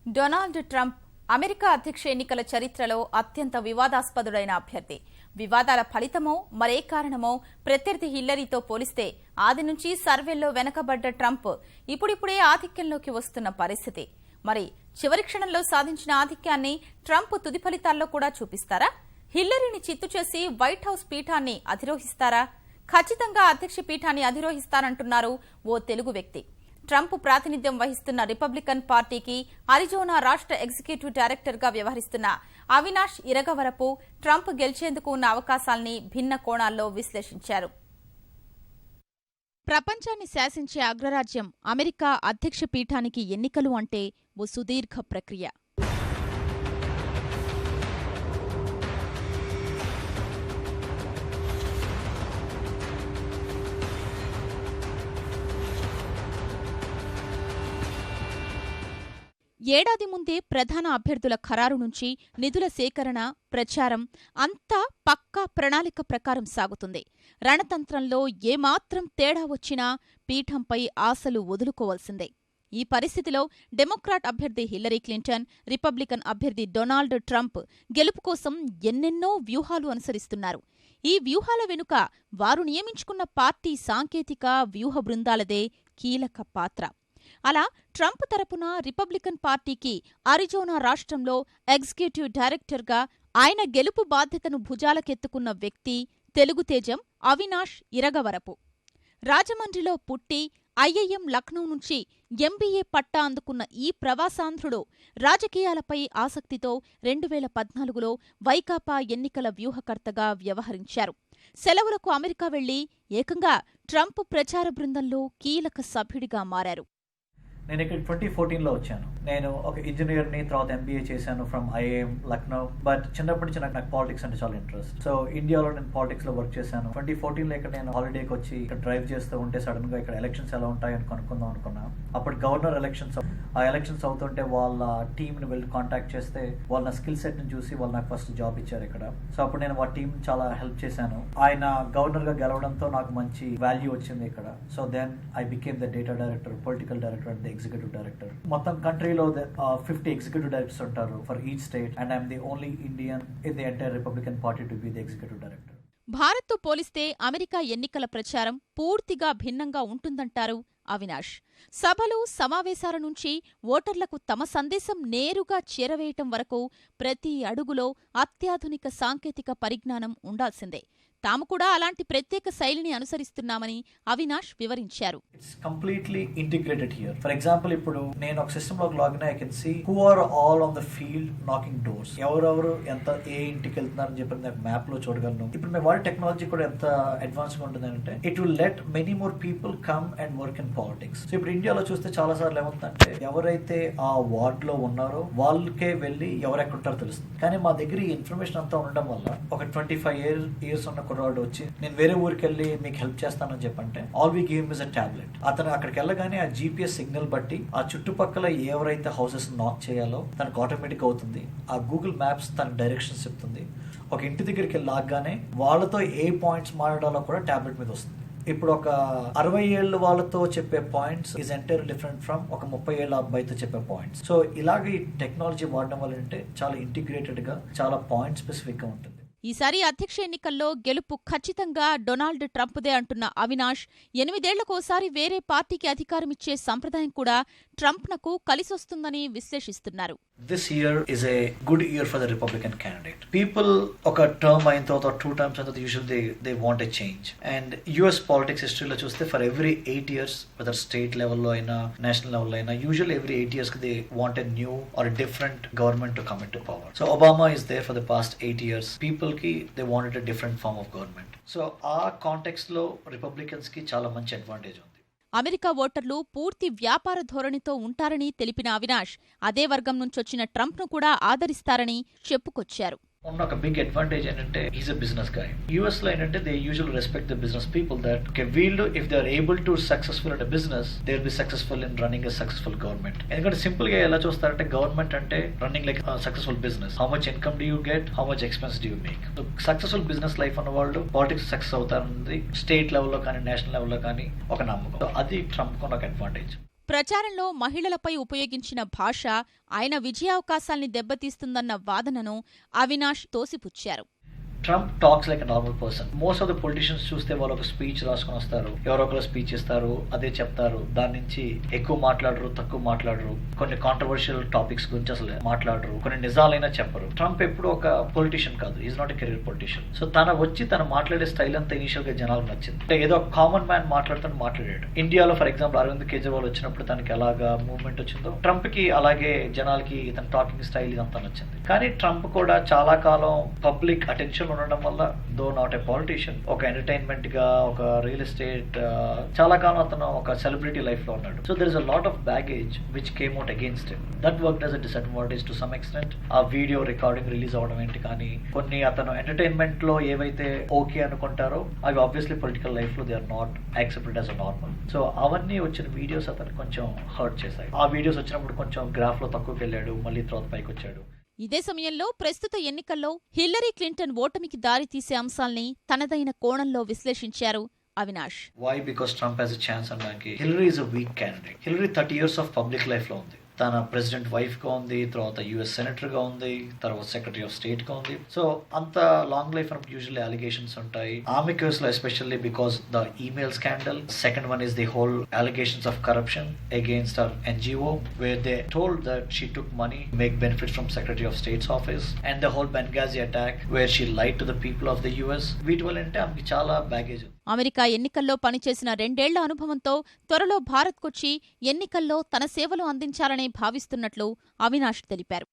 Donald Trump America అధ్యక్ష ఎన్నికల చరిత్రలో అత్యంత వివాదాస్పదుడైన అభ్యర్థి. వివాదాల ఫలితమో మరే కారణమో ప్రత్యర్థి హిల్లరీతో పోలిస్తే ఆది నుంచి సర్వేల్లో వెనకబడ్డ ట్రంప్ ఇప్పుడిప్పుడే ఆధిక్యంలోకి వస్తున్న పరిస్థితి. మరి చివరి క్షణంలో సాధించిన ఆధిక్యాన్ని ట్రంప్ తుది ఫలితాల్లో కూడా చూపిస్తారా? హిల్లరీని చిత్తు చేసి వైట్ హౌస్ పీఠాన్ని అధిరోహిస్తారా? ఖచ్చితంగా అధ్యక్ష పీఠాన్ని అధిరోహిస్తారంటున్నారు ఓ తెలుగు వ్యక్తి. ట్రంప్ ప్రాతినిధ్యం వహిస్తున్న రిపబ్లికన్ పార్టీకి అరిజోనా రాష్ట్ర ఎగ్జిక్యూటివ్ డైరెక్టర్ గా వ్యవహరిస్తున్న అవినాష్ ఇరగవరపు ట్రంప్ గెలిచేందుకు ఉన్న అవకాశాల్ని భిన్న కోణాల్లో విశ్లేషించారు. ప్రపంచాన్ని శాసించే అగ్రరాజ్యం అమెరికా అధ్యక్ష పీఠానికి ఎన్నికలు అంటే ఓ సుదీర్ఘ ప్రక్రియ. ఏడాది ముందే ప్రధాన అభ్యర్థుల ఖరారు నుంచి నిధుల సేకరణ, ప్రచారం అంతా పక్కా ప్రణాళిక ప్రకారం సాగుతుంది. రణతంత్రంలో ఏమాత్రం తేడా వచ్చినా పీఠంపై ఆశలు వదులుకోవాల్సిందే. ఈ పరిస్థితిలో డెమోక్రాట్ అభ్యర్థి హిల్లరీ క్లింటన్, రిపబ్లికన్ అభ్యర్థి డొనాల్డ్ ట్రంప్ గెలుపు కోసం ఎన్నెన్నో వ్యూహాలు అనుసరిస్తున్నారు. ఈ వ్యూహాల వెనుక వారు నియమించుకున్న పార్టీ సాంకేతిక వ్యూహ బృందాలదే కీలక పాత్ర. అలా ట్రంప్ తరపున రిపబ్లికన్ పార్టీకి అరిజోనా రాష్ట్రంలో ఎగ్జిక్యూటివ్ డైరెక్టర్గా ఆయన గెలుపు బాధ్యతను భుజాలకెత్తుకున్న వ్యక్తి తెలుగు తేజం అవినాష్ ఇరగవరపు. రాజమండ్రిలో పుట్టి ఐఐఎం లక్నో నుంచి ఎంబీఏ పట్టా అందుకున్న ఈ ప్రవాసాంధ్రుడు రాజకీయాలపై ఆసక్తితో 2014లో వైకాపా ఎన్నికల వ్యూహకర్తగా వ్యవహరించారు. సెలవులకు అమెరికా వెళ్లి ఏకంగా ట్రంప్ ప్రచార బృందంలో కీలక సభ్యుడిగా మారారు. నేను ఇక్కడ 2014లో వచ్చాను. నేను ఒక ఇంజనీర్ని, తర్వాత ఎంబీఏ చేశాను ఫ్రమ్ ఐఐఎం లక్నో. బట్ చిన్నప్పటి నుంచి నాకు పాలిటిక్స్ అంటే చాలా ఇంట్రెస్ట్. సో ఇండియాలో నేను పాలిటిక్స్ లో వర్క్ చేశాను. 2014లో ఇక్కడ నేను హాలిడేకి వచ్చి ఇక్కడ డ్రైవ్ చేస్తూ ఉంటే సడన్ గా ఇక్కడ ఎలక్షన్స్ ఎలా ఉంటాయని కనుక్కుందాం అనుకున్నా. అప్పుడు గవర్నర్ ఎలక్షన్స్, ఆ ఎలక్షన్స్ అవుతుంటే వాళ్ళ టీమ్ ని వెళ్ళి కాంటాక్ట్ చేస్తే వాళ్ళ స్కిల్ సెట్ ని చూసి వాళ్ళు నాకు ఫస్ట్ జాబ్ ఇచ్చారు ఇక్కడ. సో అప్పుడు నేను ఆ టీం చాలా హెల్ప్ చేశాను. ఆయన గవర్నర్ గా గెలవడంతో నాకు మంచి వాల్యూ వచ్చింది ఇక్కడ. So then I became the data director, political director and executive director. మొత్తం కంట్రీలో 50 ఎగ్జిక్యూటివ్ డైరెక్టర్స్ ఉంటారు for each state, and I'm the only Indian in the entire Republican party to be the executive director. భారత్తో పోలిస్తే America ఎన్నికల ప్రచారం పూర్తిగా భిన్నంగా ఉంటుందంటారు అవినాష్. సభలు, సమావేశాల నుంచి ఓటర్లకు తమ సందేశం నేరుగా చేరవేయటం వరకు ప్రతి అడుగులో అత్యాధునిక సాంకేతిక పరిజ్ఞానం ఉండాల్సిందే. తాము కూడా అలాంటి ప్రత్యేక శైలిని అనుసరిస్తున్నామని అవినాష్ వివరించారు. It's completely integrated here. For example, ఇప్పుడు నేను ఒక సిస్టమ్ లోకి login I can see who are all on the field knocking doors. ఎవరెవరు ఎంత ఏ ఇంటికి వెళ్తున్నారని చెప్పి నాకు మ్యాప్ లో చూడగలను. ఇప్పుడు మేము వాడే టెక్నాలజీ కూడా ఎంత అడ్వాన్స్ గా ఉంటుంది అంటే it will let many more people come and work in politics. So ఇప్పుడు ఇండియాలో చూస్తే చాలా సార్లు ఏమవుతుందంటే ఎవరైతే ఆ వార్డ్ లో ఉన్నారో వాళ్ళకే వెళ్ళి ఎవరెక్కడ ఉంటారో తెలుస్తుంది. కానీ మా దగ్గర ఈ ఇన్ఫర్మేషన్ అంతా ఉండడం వల్ల ఒక 25 years ఉన్న వాడు వచ్చి నేను వేరే ఊరికి వెళ్ళి మీకు హెల్ప్ చేస్తానని చెప్పంటే all we give is a tablet. అతను అక్కడికి వెళ్ళగానే ఆ జీపీఎస్ సిగ్నల్ బట్టి ఆ చుట్టుపక్కల ఎవరైతే హౌసెస్ నాక్ చేయాలో తనకు ఆటోమేటిక్ అవుతుంది. ఆ గూగుల్ మ్యాప్స్ తన డైరెక్షన్స్ చెప్తుంది. ఒక ఇంటి దగ్గరికి వెళ్ళి లాగానే వాళ్ళతో ఏ పాయింట్స్ మాట్లాడాలో కూడా టాబ్లెట్ మీద వస్తుంది. ఇప్పుడు ఒక 60 ఏళ్ళ వాళ్ళతో చెప్పే points is entire different from ఒక 30 ఏళ్ళ అబ్బాయితో చెప్పే పాయింట్స్. సో ఇలాగ ఈ టెక్నాలజీ వాడడం వల్ల అంటే చాలా ఇంటిగ్రేటెడ్ గా, చాలా పాయింట్ స్పెసిఫిక్ గా ఉంటుంది. ఈసారి అధ్యక్ష ఎన్నికల్లో గెలుపు ఖచ్చితంగా డొనాల్డ్ ట్రంప్దే అంటున్న అవినాష్ 8 ఏళ్లకోసారి వేరే పార్టీకి అధికారమిచ్చే సంప్రదాయం కూడా ట్రంప్నకు కలిసొస్తుందని విశ్లేషిస్తున్నారు. This year is a good year for the Republican candidate. People ఒక టర్మ్ అయిన తర్వాత 2 terms అయిన తర్వాత usually they want a change. And US politics history లో చూస్తే for every 8 years, whether state level లో అయినా national level లో అయినా, usually every 8 years they want a new or a different government to come into power. So Obama is there for the past 8 years. People కి they wanted a different form of government. So ఆ context లో Republicans కి చాలా మంచి advantage ఉంది. America ఓటర్లు పూర్తి వ్యాపార ధోరణితో ఉంటారని తెలిపిన అవినాష్ అదే వర్గం నుంచొచ్చిన ట్రంప్ను కూడా ఆదరిస్తారని చెప్పుకొచ్చారు. ఉన్న ఒక బిగ్ అడ్వాంటేజ్ ఏంటంటే is a business guy. US లో ఏంటంటే they usual respect the business people that వీళ్ళు if they are able to successful at business they will be successful in running a successful government. ఎందుకంటే simple గా ఎలా చూస్తారంటే government అంటే running like successful business. How much income do you get, how much expense do you make. Successful business life అన్న వాళ్ళు politics success అవుతారన్నది state లెవెల్లో కానీ national లెవెల్లో కానీ ఒక నమ్మకం. అది ట్రంప్ ఒక అడ్వాంటేజ్. ప్రచారంలో మహిళలపై ఉపయోగించిన భాష ఆయన విజయావకాశాల్ని దెబ్బతీస్తుందన్న వాదనను అవినాష్ తోసిపుచ్చారు. Trump talks like a normal person. Most of the politicians చూస్తే వాళ్ళు ఒక స్పీచ్ రాసుకొని వస్తారు, ఎవరో ఒకరు స్పీచ్ ఇస్తారు, అదే చెప్తారు, దాని నుంచి ఎక్కువ మాట్లాడరు, తక్కువ మాట్లాడరు, కొన్ని కాంట్రవర్షియల్ టాపిక్స్ గురించి అసలు మాట్లాడరు, కొన్ని నిజాలైనా చెప్పరు. ట్రంప్ ఎప్పుడు ఒక పొలిటీషియన్ కాదు, is not a career politician. So తన మాట్లాడే స్టైల్ అంతా ఇనిషియల్ గా జనాలకు నచ్చింది. అంటే ఏదో కామన్ మ్యాన్ మాట్లాడుతూ మాట్లాడాడు. ఇండియాలో ఫర్ ఎగ్జాంపుల్ అరవింద్ కేజ్రీవాల్ వచ్చినప్పుడు తనకి ఎలాగా మూవ్మెంట్ వచ్చిందో ట్రంప్ కి అలాగే జనాలకి తన టాకింగ్ స్టైల్ ఇదంతా నచ్చింది. కానీ ట్రంప్ కూడా చాలా కాలం పబ్లిక్ అటెన్షన్ ఉండడం వల్ల, దో నాట్ ఎ పాలిటీషియన్, ఒక ఎంటర్టైన్మెంట్ గా, ఒక రియల్ ఎస్టేట్, చాలా కాలం అతను ఒక సెలబ్రిటీ లైఫ్ లో ఉన్నాడు. So there is a lot of baggage which came out against him. That work as a disadvantage to some extent. ఆ వీడియో రికార్డింగ్ రిలీజ్ అవడం ఏంటి, కానీ కొన్ని అతను ఎంటర్టైన్మెంట్ లో ఏవైతే ఓకే అనుకుంటారో అవి ఆబ్వియస్లీ పొలిటికల్ లైఫ్ లో they are not accepted as a normal. So అవన్నీ వచ్చిన వీడియోస్ అతను కొంచెం హర్ట్ చేశాయి. ఆ వీడియోస్ వచ్చినప్పుడు కొంచెం గ్రాఫ్ లో తక్కువకి వెళ్ళాడు, మళ్ళీ తర్వాత పైకి వచ్చాడు. ఇదే సమయంలో ప్రస్తుత ఎన్నికల్లో హిల్లరీ క్లింటన్ ఓటమికి దారితీసే అంశాల్ని తనదైన కోణంలో విశ్లేషించారు Avinash. Why? Because Trump has a chance అనడానికి. Hillary is a weak candidate. Hillary 30 years of public life లో ఉంది. తన ప్రెసిడెంట్ వైఫ్ గా ఉంది, తర్వాత యుఎస్ సెనేటర్ గా ఉంది, తర్వాత సెక్రటరీ ఆఫ్ స్టేట్ గా ఉంది. సో అంత లాంగ్ లైఫ్ అన్నప్పుడు యూజువల్లీ అలిగేషన్స్ ఉంటాయి. ఆమె కేసులో especially because the email scandal. Second one is the whole allegations of corruption against her NGO, where they told that she took money make benefits from secretary of states office, and the whole Benghazi attack where she lied to the people of the US. వీటి వల్ల అంటే ఆమెకి చాలా baggage ఉంది. America ఎన్నికల్లో పనిచేసిన 2 ఏళ్ల అనుభవంతో త్వరలో భారత్కొచ్చి ఎన్నికల్లో తన సేవలు అందించాలనే భావిస్తున్నట్లు అవినాష్ తెలిపారు.